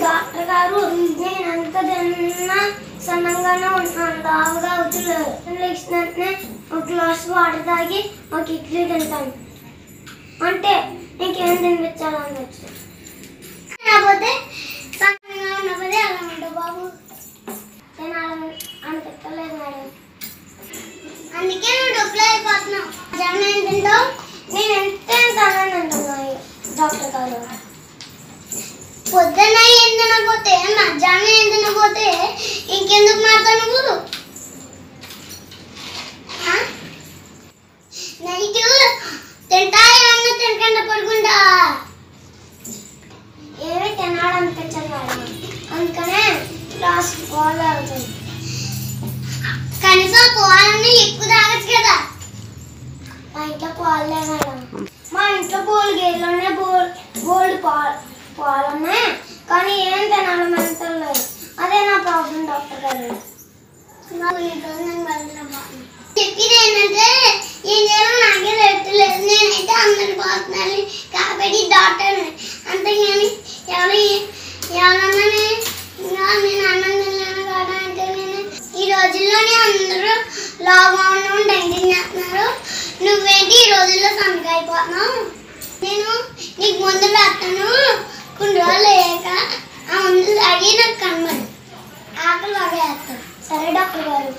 Doctor గారు నేను అంత తిన్నా సన్నంగానే ఉంటున్నాను, లావుగా అవుతులేదు. లేచినట్నే ఒక గ్లాస్ వాటర్ తాగి ఒక ఇడ్లీ తింటాను. అంటే ఇంకేం తినిపించాలని వచ్చి లేకపోతే సన్నంగా ఉన్నప్పుడే అలా ఉండవు బాబు. నేను అలా అనిపించలేదు మేడం, అందుకే నువ్వు డబ్బులు అయిపోతున్నావు. జనం ఏం తింటావు, నేను ఎంత తింటానని అంటున్నాయి డాక్టర్ గారు. పొద్దున్న ఏం తినకపోతే మధ్యాహ్నం ఏం తినకపోతే ఇంకెందుకు మారుతావు నువ్వు? నైట్ తింటా ఏమన్నా తినకుండా పడుకుంటా, ఏమి తినాలనిపించదు మేడం, అందుకనే గ్లాస్ పాలు తాగుతుంది. కనీసం పాలన్నీ ఎక్కువ తాగచ్చు కదా. మా ఇంట్లో పాలు లేవు మేడం, మా ఇంట్లో బోల్డ్ గేదెలు ఉన్నాయి, బోల్డ్ పాలు ఉన్నాయి, కానీ ఏం తినాలనిపించలేదు. అదే నా ప్రాబ్లం డాక్టర్ గారు. చెప్పేది ఏంటంటే ఏం చేయాలో నాకే తెలియట్లేదు. నేనైతే అందరి పోతున్నాను కాబట్టి డాక్టర్, అంతేగాని ఎవరన్నా నేను అన్నం తిన్నాను కదా అంటే నేను ఈ రోజుల్లోనే అందరూ లాక్డౌన్ డైటింగ్ చేస్తున్నారు, నువ్వేంటి ఈ రోజుల్లో సన్నగా అయిపోతున్నావు. నేను నీకు ముందు రాస్తాను, కొన్ని రోజులు అయ్యాక ఆ ముందు తాగి నాకు కనబడి ఆకలి బాగా వేస్తాను. సరే డాక్టర్ గారు.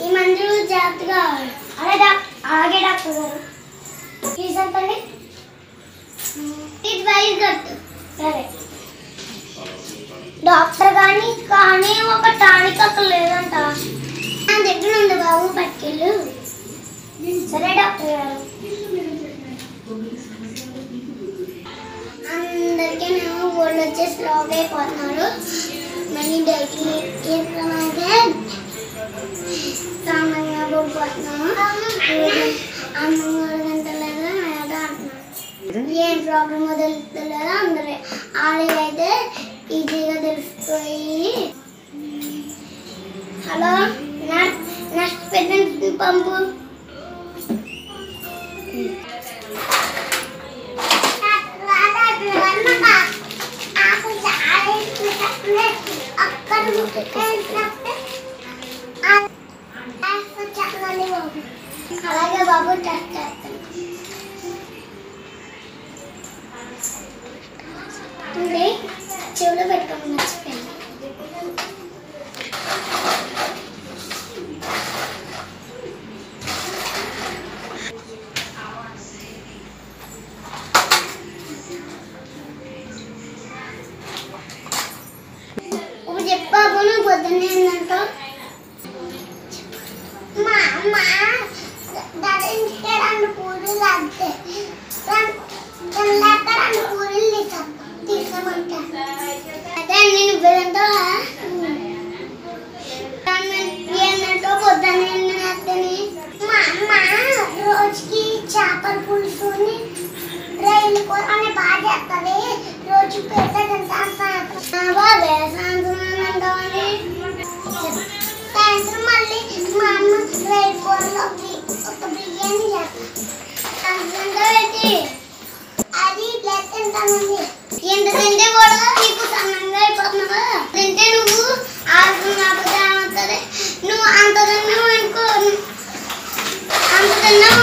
ఈ మందులు జాగ్రత్తగా అలాగే డాక్టర్ గారు. తీసుకెళ్ళండి. సరే డాక్టర్ గారిని, కానీ ఒక టానిక్ అక్కడ లేదంట. నా దగ్గర ఉంది బాబు, పట్టుకెళ్ళు. సరే డాక్టర్ గారు. అందరికీ నేను ఒళ్ళు వచ్చేసి లాగ్ అయిపోతున్నారు. మళ్ళీ డైటింగ్ సామాన్యంగా పడిపోతున్నాము. అన్నం కూడా తింటలేదు, ఏదో అంటున్నాను. ఏం ప్రాబ్లమ్ తెలుస్తలేదు. అందరూ ఆడైతే ఈజీగా తెలిసిపోయి. హలో, నెక్స్ట్ పెట్టండి పంపు. అలాగే బాబు టెస్ట్ చేస్తాను. చెవులో పెట్టుకోండి, మర్చిపోయింది. ఇప్పుడు చెప్పాబు, నువ్వు పొద్దున్నే ఏంటంటావు? మా అమ్మ ధరించే 2 పూరీలు అంతే, 2 పూరీలు తీసామంటా. అదే నేను వెళ్తావా ఏంటంటో పొద్దున్నే తిని. మా అమ్మ రోజుకి చేపల పులుసుని రైలు కూర అని బాగా చేస్తుంది. రోజు పెద్ద బాబే సాయంత్రం అంటామని. సాయంత్రం మళ్ళీ మా అమ్మ రైలు కూరలో ఒక బిర్యానీ చేస్తాను. అది ప్లేట్ తింటానండి. ఎంత తింటే కూడా నీకు సన్నంగా అయిపోతున్నావా? తింటే నువ్వు ఆరోగ్యం కాకపోతే ఏమవుతుంది? నువ్వు అంత తిన్నావు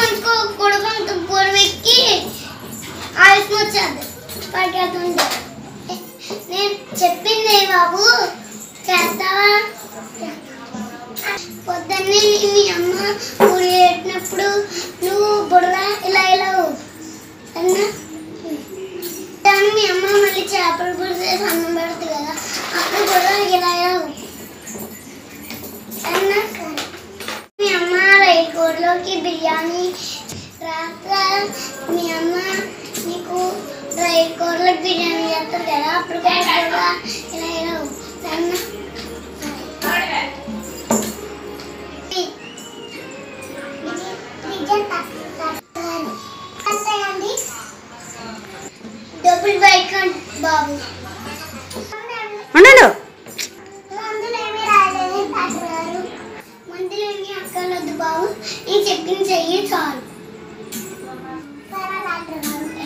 అనుకో కొడుకు పొడవెక్కి ఆయుష్యం వచ్చేది పడికేస్తుంది. నేను చెప్పింది బాబు, చేస్తావా? పొద్దున్నే మీ అమ్మ పూరి పెట్టినప్పుడు నువ్వు బుర్ర ఇలా అన్నా. మీ అమ్మ మళ్ళీ చేపల పులుసు వేసి అన్నం పెడుతుంది కదా, అప్పుడు కూడా ఇలా అన్నా. మీ అమ్మ రైలు కూరలోకి బిర్యానీ రాత్ర మీ అమ్మ నీకు రైలు కూరలో కూడా బిర్యానీ చేస్తారు కదా అప్పుడు కూడా ఇలా ఇలా సన్న అంతేనండి డబుల్ బైక్ బాబు ఉండు మందులు ఏమి రాలేదు డాక్టర్ గారు మందులు ఏమి అక్కర్లేదు బాబు నేను చెప్పిన చెయ్యి చాలు సరే డాక్టర్ గారు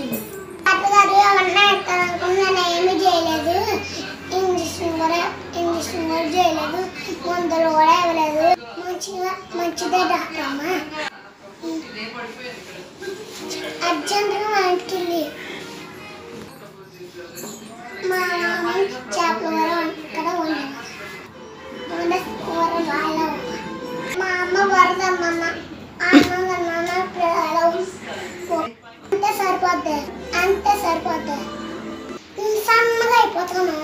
అవన్నీ ఎక్కాలనుకుని నేను ఏమీ చేయలేదు ఇంజక్షన్ కూడా చేయలేదు మందులు కూడా ఇవ్వలేదు మంచిదే డాక్టర్ అమ్మ అర్జెంటుగా మా ఇంటికి వెళ్ళి మా నాన్న చేపల ఇక్కడ కూర బాగా మా అమ్మ వరదమ్మన్న ఆనందన్న అంతే సరిపోద్ది సన్నగా అయిపోతాను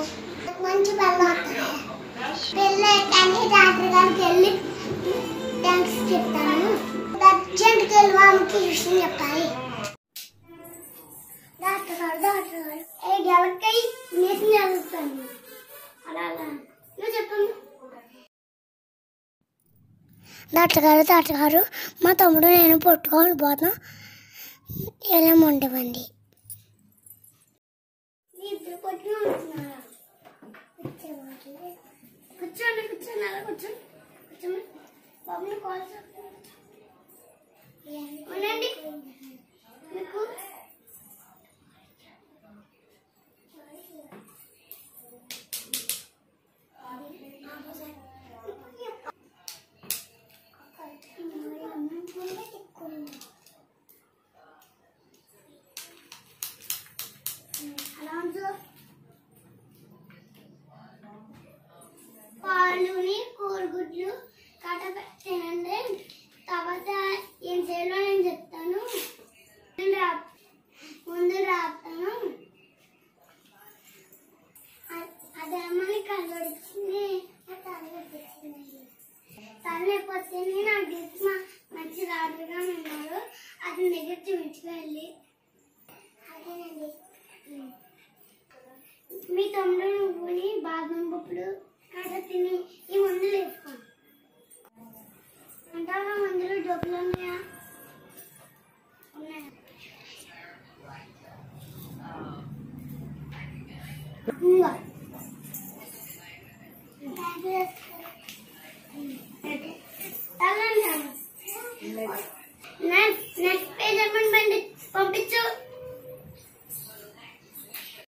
మంచి పిల్ల వస్తుంది పిల్ల కానీ డాక్టర్ గారికి వెళ్ళి థ్యాంక్స్ చెప్తాను అర్జెంట్కి వెళ్ళి వాళ్ళకి విషయం చెప్పాలి డాక్టర్ గారు ఎవరికై నేసిన చదువుతాను అలా నువ్వు చెప్పండి డాక్టర్ గారు మా తమ్ముడు నేను పట్టుకోవాలి పోతాం ఎలా ఉండవండి కూర్చోండి అలా కూర్చోండి బాబుని కాల్ ఉండండి మీకు పాలుని కోడిగుడ్లు కట్ట తినండి తర్వాత ఏం చేయాలో నేను చెప్తాను ముందు రాస్తాను అదేమని కలవడిచ్చింది తలనొప్పి నాకు తెలిసి మంచి రాత్రిగా ఉన్నారు అతని దగ్గర చూపించుకెళ్ళి అదేనండి మీ తమ్ముడు నువ్వుని బాదం పప్పులు కట్ట తిని ఈ మందులు వేసుకోండి అంటారా మందులు డబ్బులు ఉన్నాయా ఉన్నాయా